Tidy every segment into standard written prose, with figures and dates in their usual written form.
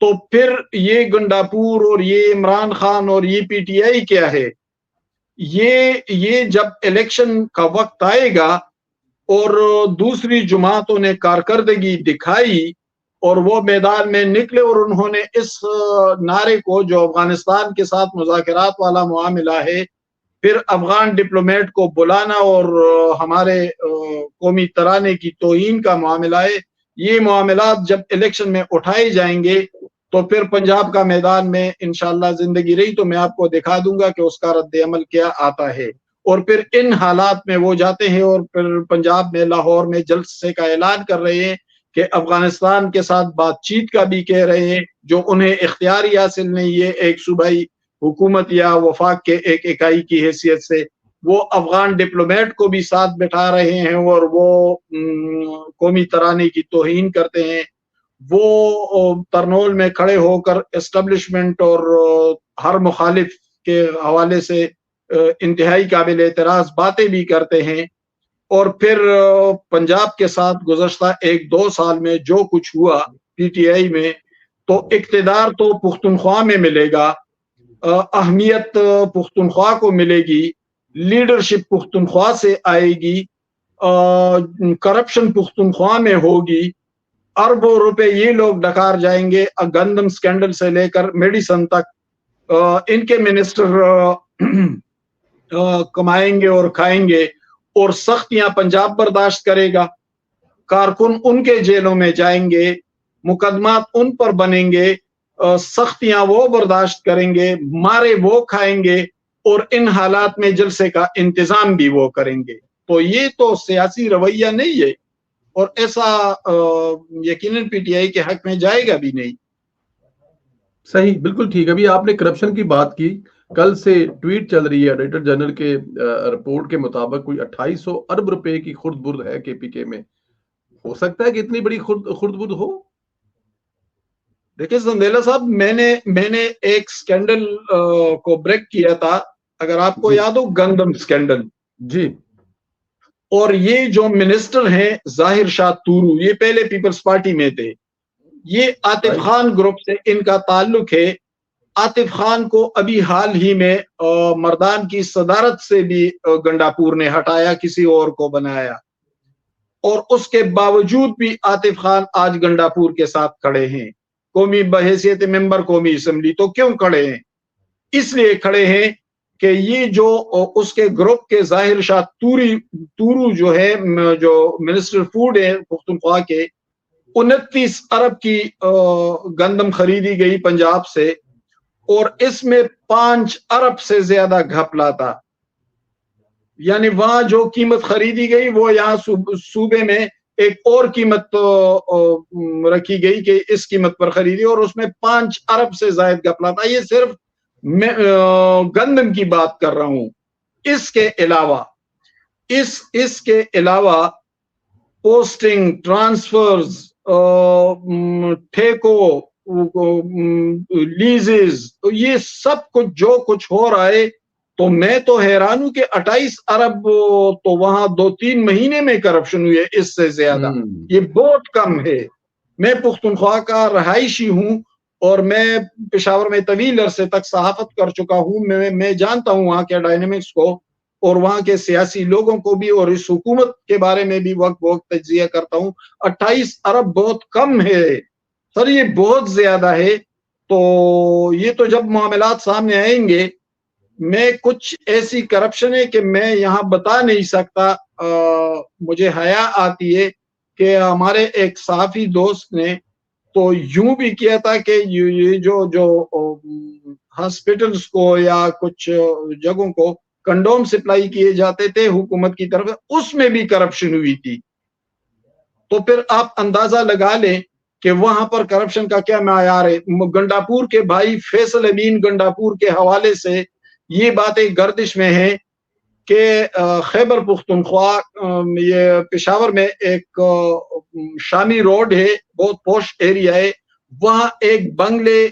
تو پھر یہ گنڈاپور اور یہ عمران خان اور یہ پی ٹی آئی کیا ہے، یہ جب الیکشن کا وقت آئے گا اور دوسری جماعتوں نے کارکردگی دکھائی اور وہ میدان میں نکلے اور انہوں نے اس نعرے کو، جو افغانستان کے ساتھ مذاکرات والا معاملہ ہے، پھر افغان ڈپلومیٹ کو بلانا اور ہمارے قومی ترانے کی توہین کا معاملہ ہے، یہ معاملات جب الیکشن میں اٹھائے جائیں گے تو پھر پنجاب کا میدان میں انشاءاللہ زندگی رہی تو میں آپ کو دکھا دوں گا کہ اس کا رد عمل کیا آتا ہے۔ اور پھر ان حالات میں وہ جاتے ہیں اور پھر پنجاب میں، لاہور میں جلسے کا اعلان کر رہے ہیں کہ افغانستان کے ساتھ بات چیت کا بھی کہہ رہے ہیں، جو انہیں اختیاری حاصل نہیں ہے ایک صوبائی حکومت یا وفاق کے ایک اکائی کی حیثیت سے۔ وہ افغان ڈپلومیٹ کو بھی ساتھ بٹھا رہے ہیں اور وہ قومی ترانے کی توہین کرتے ہیں۔ وہ ترنول میں کھڑے ہو کر اسٹیبلشمنٹ اور ہر مخالف کے حوالے سے انتہائی قابل اعتراض باتیں بھی کرتے ہیں۔ اور پھر پنجاب کے ساتھ گزشتہ 1-2 سال میں جو کچھ ہوا پی ٹی آئی میں، تو اقتدار تو پختونخوا میں ملے گا، اہمیت پختونخوا کو ملے گی، لیڈرشپ پختونخوا سے آئے گی، کرپشن پختونخوا میں ہوگی، اربوں روپے یہ لوگ ڈکار جائیں گے، گندم سکینڈل سے لے کر میڈیسن تک ان کے منسٹر کمائیں گے اور کھائیں گے، اور سختیاں پنجاب برداشت کرے گا، کارکن ان کے جیلوں میں جائیں گے، مقدمات ان پر بنیں گے، سختیاں وہ برداشت کریں گے، مارے وہ کھائیں گے، اور ان حالات میں جلسے کا انتظام بھی وہ کریں گے۔ تو یہ تو سیاسی رویہ نہیں ہے، اور ایسا یقیناً پی ٹی آئی کے حق میں جائے گا بھی نہیں۔ صحیح، بالکل ٹھیک۔ ابھی آپ نے کرپشن کی بات کی، کل سے ٹویٹ چل رہی ہے ایڈیٹر جنرل کے رپورٹ کے مطابق کوئی 2800 ارب روپے کی خرد برد ہے کے پی کے میں۔ ہو سکتا ہے کہ اتنی بڑی خرد برد ہو؟ دیکھیں زندیلا صاحب، میں نے ایک سکینڈل کو بریک کیا تھا، اگر آپ کو یاد ہو، گندم سکینڈل جی۔ اور یہ جو منسٹر ہیں ظاہر شاہ تورو، یہ پہلے پیپلز پارٹی میں تھے، یہ عاطف خان گروپ سے ان کا تعلق ہے۔ عاطف خان کو ابھی حال ہی میں مردان کی صدارت سے بھی گنڈاپور نے ہٹایا، کسی اور کو بنایا، اور اس کے باوجود بھی عاطف خان آج گنڈاپور کے ساتھ کھڑے ہیں قومی بحیثیت ممبر قومی اسمبلی۔ تو کیوں کھڑے ہیں؟ اس لیے کھڑے ہیں کہ یہ جو اس کے گروپ کے ظاہر شاہ تورو جو ہے، جو منسٹر فوڈ ہے پختونخوا کے، 29 ارب کی گندم خریدی گئی پنجاب سے، اور اس میں 5 ارب سے زیادہ گھپلا تھا۔ یعنی وہاں جو قیمت خریدی گئی وہ یہاں صوبے میں ایک اور قیمت رکھی گئی کہ اس قیمت پر خریدی، اور اس میں 5 ارب سے زائد گھپلا تھا۔ یہ صرف میں گندم کی بات کر رہا ہوں۔ اس کے علاوہ پوسٹنگ، ٹرانسفرز، ٹھیکو، لیزز، یہ سب کچھ جو کچھ ہو رہا ہے، تو میں تو حیران ہوں کہ 28 ارب تو وہاں 2-3 مہینے میں کرپشن ہوئی ہے، اس سے زیادہ یہ بہت کم ہے۔ میں پختونخوا کا رہائشی ہوں اور میں پشاور میں طویل عرصے تک صحافت کر چکا ہوں، میں جانتا ہوں وہاں کے ڈائنامکس کو اور وہاں کے سیاسی لوگوں کو بھی، اور اس حکومت کے بارے میں بھی وقت وقت تجزیہ کرتا ہوں۔ 28 ارب بہت کم ہے سر، یہ بہت زیادہ ہے۔ تو یہ تو جب معاملات سامنے آئیں گے، میں کچھ ایسی کرپشن ہے کہ میں یہاں بتا نہیں سکتا، مجھے حیا آتی ہے کہ ہمارے ایک صحافی دوست نے تو یوں بھی کیا تھا کہ یہ جو ہاسپٹلز کو یا کچھ جگہوں کو کنڈوم سپلائی کیے جاتے تھے حکومت کی طرف، اس میں بھی کرپشن ہوئی تھی۔ تو پھر آپ اندازہ لگا لیں کہ وہاں پر کرپشن کا کیا معیار ہے۔ گنڈاپور کے بھائی فیصل امین گنڈاپور کے حوالے سے یہ باتیں گردش میں ہیں کہ خیبر پختونخوا، یہ پشاور میں ایک شامی روڈ ہے، بہت پوش ایریا ہے، وہاں ایک بنگلے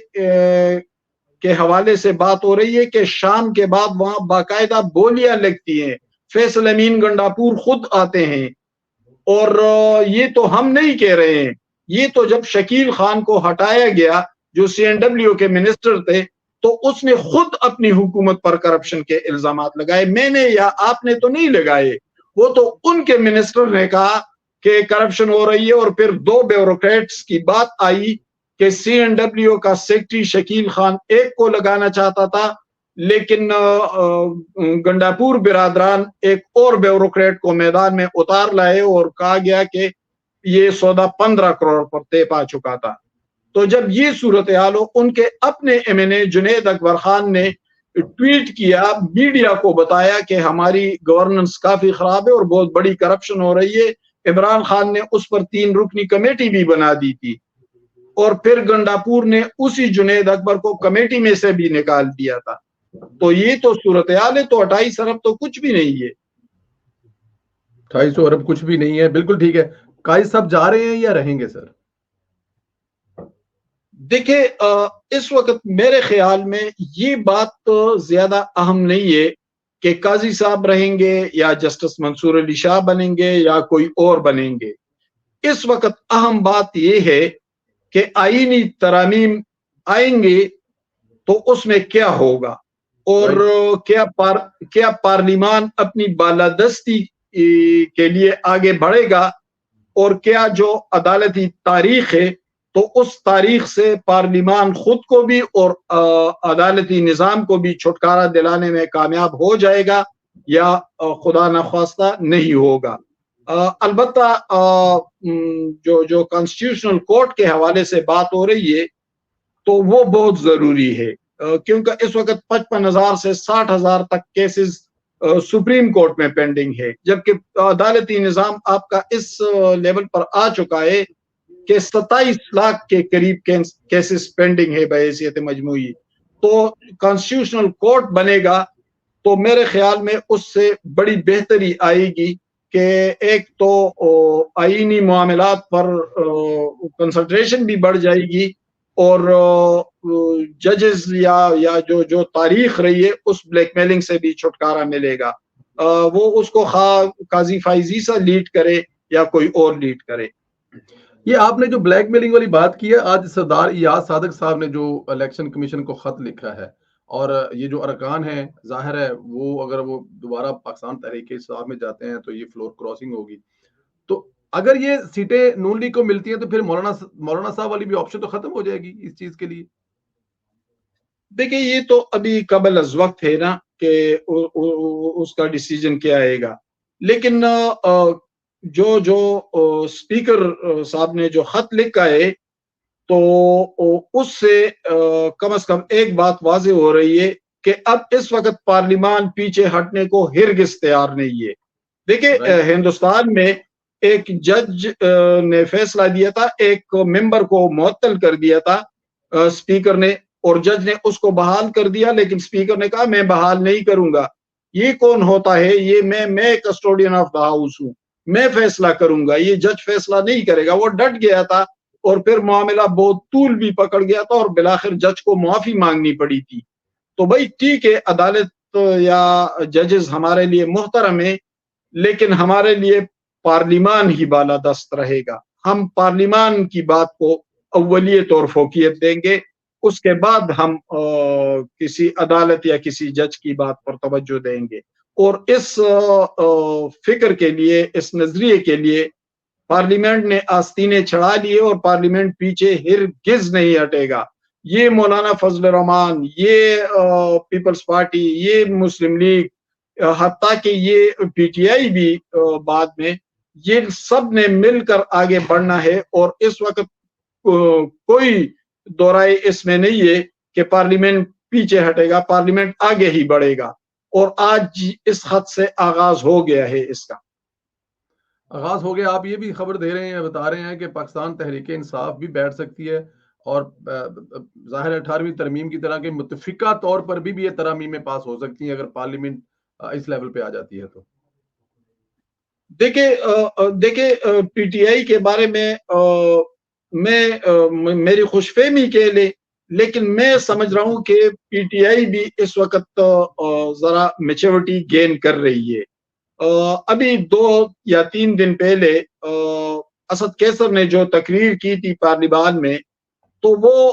کے حوالے سے بات ہو رہی ہے کہ شام کے بعد وہاں باقاعدہ بولیاں لگتی ہیں، فیصل امین گنڈاپور خود آتے ہیں۔ اور یہ تو ہم نہیں کہہ رہے ہیں، یہ تو جب شکیل خان کو ہٹایا گیا، جو CNW کے منسٹر تھے، تو اس نے خود اپنی حکومت پر کرپشن کے الزامات لگائے. میں نے یا آپ نے تو نہیں لگائے، وہ تو ان کے منسٹر نے کہا کہ کرپشن ہو رہی ہے. اور پھر 2 بیوروکریٹس کی بات آئی کہ CNW کا سیکٹری شکیل خان ایک کو لگانا چاہتا تھا، لیکن گنڈاپور برادران ایک اور بیوروکریٹ کو میدان میں اتار لائے اور کہا گیا کہ یہ سودا 15 کروڑ پر طے پا چکا تھا. تو جب یہ صورتحال ہو، ان کے اپنے MNA جنید اکبر خان نے ٹویٹ کیا، میڈیا کو بتایا کہ ہماری گورننس کافی خراب ہے اور بہت بڑی کرپشن ہو رہی ہے. عمران خان نے اس پر 3 رکنی کمیٹی بھی بنا دی تھی، اور پھر گنڈاپور نے اسی جنید اکبر کو کمیٹی میں سے بھی نکال دیا تھا. تو یہ تو صورتحال ہے. تو 28 ارب تو کچھ بھی نہیں ہے. 250 ارب کچھ بھی نہیں ہے. بالکل ٹھیک ہے. قائد صاحب جا رہے ہیں یا رہیں گے سر؟ دیکھیں، اس وقت میرے خیال میں یہ بات زیادہ اہم نہیں ہے کہ قاضی صاحب رہیں گے یا جسٹس منصور علی شاہ بنیں گے یا کوئی اور بنیں گے. اس وقت اہم بات یہ ہے کہ آئینی ترامیم آئیں گے تو اس میں کیا ہوگا، اور کیا پارلیمان اپنی بالادستی کے لیے آگے بڑھے گا، اور کیا جو عدالتی تاریخ ہے تو اس تاریخ سے پارلیمان خود کو بھی اور عدالتی نظام کو بھی چھٹکارا دلانے میں کامیاب ہو جائے گا، یا خدا نخواستہ نہیں ہوگا. البتہ جو کانسٹیٹیوشنل کورٹ کے حوالے سے بات ہو رہی ہے تو وہ بہت ضروری ہے، کیونکہ اس وقت 55,000 سے 60,000 تک کیسز سپریم کورٹ میں پینڈنگ ہے، جبکہ عدالتی نظام آپ کا اس لیول پر آ چکا ہے کہ 27 لاکھ کے قریب کیسز پینڈنگ ہے بحیثیت مجموعی. تو کانسٹیٹیوشنل کورٹ بنے گا تو میرے خیال میں اس سے بڑی بہتری آئے گی کہ ایک تو آئینی معاملات پر کنسنٹریشن بھی بڑھ جائے گی، اور ججز یا جو تاریخ رہی ہے اس بلیک میلنگ سے بھی چھٹکارا ملے گا. وہ اس کو قاضی فائزیسا لیڈ کرے یا کوئی اور لیڈ کرے. یہ آپ نے جو بلیک میلنگ والی بات کی ہے، آج سردار ایاز صادق صاحب نے جو الیکشن کمیشن کو خط لکھا ہے، اور یہ جو ارکان ہیں ظاہر ہے وہ اگر وہ دوبارہ پاکستان تحریک انصاف میں جاتے ہیں تو یہ فلور کراسنگ ہوگی. تو اگر یہ سیٹیں نون لیگ کو ملتی ہیں تو پھر مولانا صاحب والی بھی آپشن تو ختم ہو جائے گی اس چیز کے لیے. دیکھیں، یہ تو ابھی قبل از وقت ہے نا کہ اس کا ڈیسیجن کیا آئے گا، لیکن جو اسپیکر صاحب نے جو خط لکھا ہے تو اس سے کم از کم ایک بات واضح ہو رہی ہے کہ اب اس وقت پارلیمان پیچھے ہٹنے کو ہرگز تیار نہیں ہے. دیکھیں، ہندوستان میں ایک جج نے فیصلہ دیا تھا، ایک ممبر کو معطل کر دیا تھا اسپیکر نے، اور جج نے اس کو بحال کر دیا، لیکن اسپیکر نے کہا میں بحال نہیں کروں گا. یہ کون ہوتا ہے؟ یہ میں کسٹوڈین آف دا ہاؤس ہوں، میں فیصلہ کروں گا، یہ جج فیصلہ نہیں کرے گا. وہ ڈٹ گیا تھا اور پھر معاملہ بہت طول بھی پکڑ گیا تھا اور بالآخر جج کو معافی مانگنی پڑی تھی. تو بھائی ٹھیک ہے، عدالت یا ججز ہمارے لیے محترم ہے، لیکن ہمارے لیے پارلیمان ہی بالادست رہے گا. ہم پارلیمان کی بات کو اولیت اور فوقیت دیں گے، اس کے بعد ہم کسی عدالت یا کسی جج کی بات پر توجہ دیں گے. اور اس فکر کے لیے، اس نظریے کے لیے پارلیمنٹ نے آستینے چڑھا لیے اور پارلیمنٹ پیچھے ہرگز نہیں ہٹے گا. یہ مولانا فضل الرحمان، یہ پیپلز پارٹی، یہ مسلم لیگ، حتیٰ کہ یہ PTI بھی بعد میں، یہ سب نے مل کر آگے بڑھنا ہے. اور اس وقت کوئی دورائے اس میں نہیں ہے کہ پارلیمنٹ پیچھے ہٹے گا، پارلیمنٹ آگے ہی بڑھے گا. اور آج اس خط سے آغاز ہو گیا ہے، اس کا آغاز ہو گیا. آپ یہ بھی خبر دے رہے ہیں، بتا رہے ہیں کہ پاکستان تحریک انصاف بھی بیٹھ سکتی ہے، اور ظاہر 18ویں ترمیم کی طرح کے متفقہ طور پر بھی یہ ترامیم پاس ہو سکتی ہیں اگر پارلیمنٹ اس لیول پہ آ جاتی ہے. تو دیکھیں PTI کے بارے میں میری خوش فہمی کے لئے، لیکن میں سمجھ رہا ہوں کہ PTI بھی اس وقت ذرا میچورٹی گین کر رہی ہے. ابھی 2 یا 3 دن پہلے اسد کیسر نے جو تقریر کی تھی پارلیمان میں، تو وہ